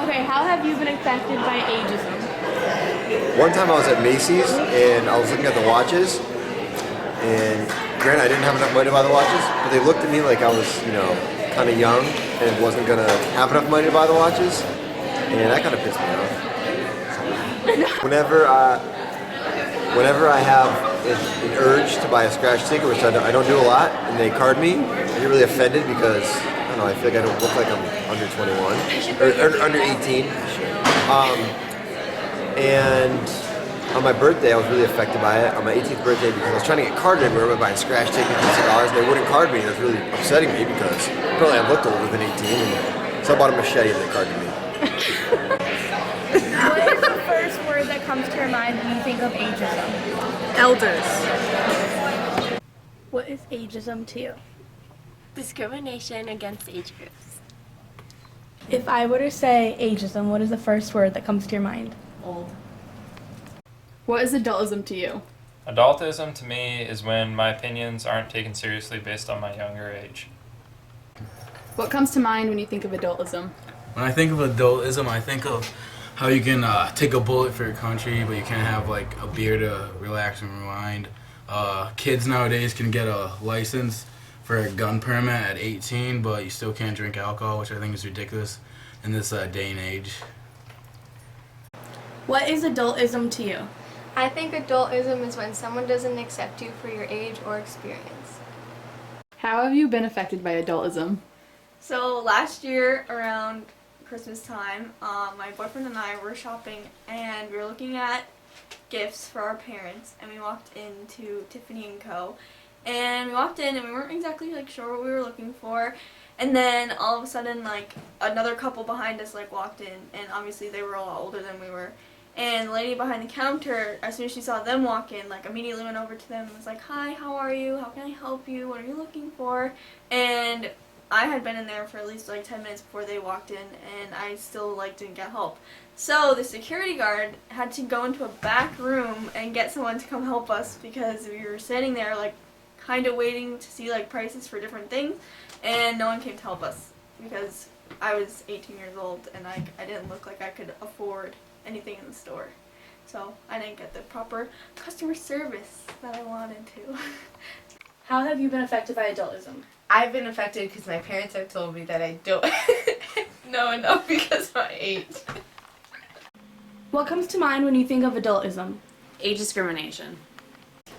Okay, how have you been affected by ageism? One time I was at Macy's and I was looking at the watches, and granted I didn't have enough money to buy the watches, but they looked at me like I was, kind of young and wasn't gonna have enough money to buy the watches, and that kind of pissed me off. Whenever I have an urge to buy a scratch ticket, which I don't do a lot, and they card me, I get really offended because I don't know, I feel like I don't look like I'm under 21 or under 18. And on my birthday, I was really affected by it, on my 18th birthday, because I was trying to get carded everywhere by buying scratch tickets and cigars, and they wouldn't card me, and it was really upsetting me because apparently I looked older than 18, and so I bought a machete and they carded me. What is the first word that comes to your mind when you think of ageism? Elders. What is ageism to you? Discrimination against age groups. If I were to say ageism, what is the first word that comes to your mind? Old. What is adultism to you? Adultism to me is when my opinions aren't taken seriously based on my younger age. What comes to mind when you think of adultism? When I think of adultism, I think of how you can take a bullet for your country, but you can't have like a beer to relax and rewind. Kids nowadays can get a license for a gun permit at 18, but you still can't drink alcohol, which I think is ridiculous in this day and age. What is adultism to you? I think adultism is when someone doesn't accept you for your age or experience. How have you been affected by adultism? So last year around Christmas time, my boyfriend and I were shopping and we were looking at gifts for our parents, and we walked into Tiffany & Co. And we walked in and we weren't exactly sure what we were looking for, and then all of a sudden another couple behind us walked in, and obviously they were a lot older than we were. And the lady behind the counter, as soon as she saw them walk in, immediately went over to them and was like, "Hi, how are you? How can I help you? What are you looking for?" And I had been in there for at least 10 minutes before they walked in, and I still didn't get help. So the security guard had to go into a back room and get someone to come help us, because we were standing there kind of waiting to see prices for different things, and no one came to help us because I was 18 years old and I didn't look like I could afford anything in the store. So I didn't get the proper customer service that I wanted to. How have you been affected by adultism? I've been affected because my parents have told me that I don't know enough because of my age. What comes to mind when you think of adultism? Age discrimination.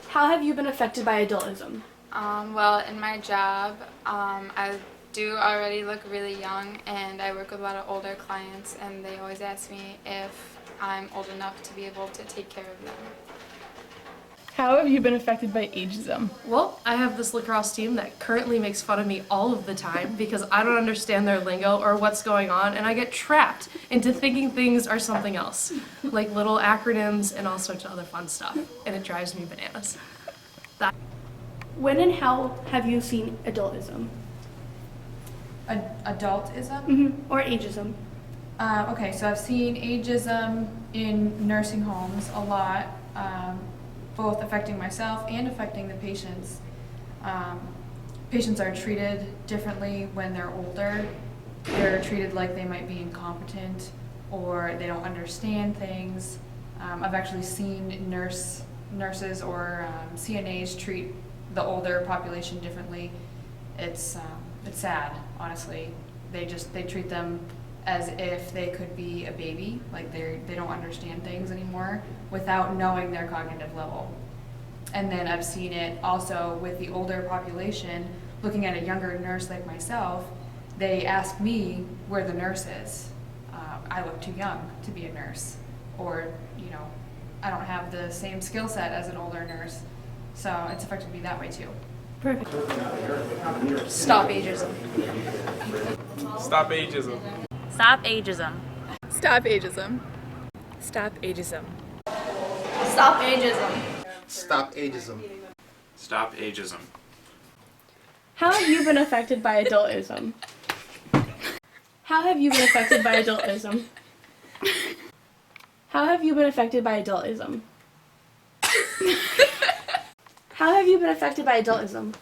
How have you been affected by adultism? Well, in my job, I do already look really young, and I work with a lot of older clients, and they always ask me if I'm old enough to be able to take care of them. How have you been affected by ageism? Well, I have this lacrosse team that currently makes fun of me all of the time because I don't understand their lingo or what's going on, and I get trapped into thinking things are something else, like little acronyms and all sorts of other fun stuff, and it drives me bananas. When and how have you seen adultism? Adultism? Or ageism? Okay, so I've seen ageism in nursing homes a lot, both affecting myself and affecting the patients. Patients are treated differently when they're older. They're treated like they might be incompetent or they don't understand things. I've actually seen nurses or CNAs treat the older population differently. It's sad, honestly. They treat them as if they could be a baby, like they don't understand things anymore without knowing their cognitive level. And then I've seen it also with the older population, looking at a younger nurse like myself, they ask me where the nurse is. I look too young to be a nurse, or I don't have the same skill set as an older nurse, so it's affected me that way too. Perfect. Stop ageism. Stop ageism. Stop ageism. Stop ageism. Stop ageism. Stop ageism. Stop ageism. Stop ageism. How have you been affected by adultism? How have you been affected by adultism? How have you been affected by adultism? How have you been affected by adultism?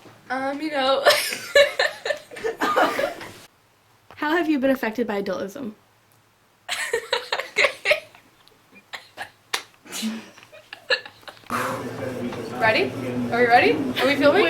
How have you been affected by adultism? Ready? Are we ready? Are we filming?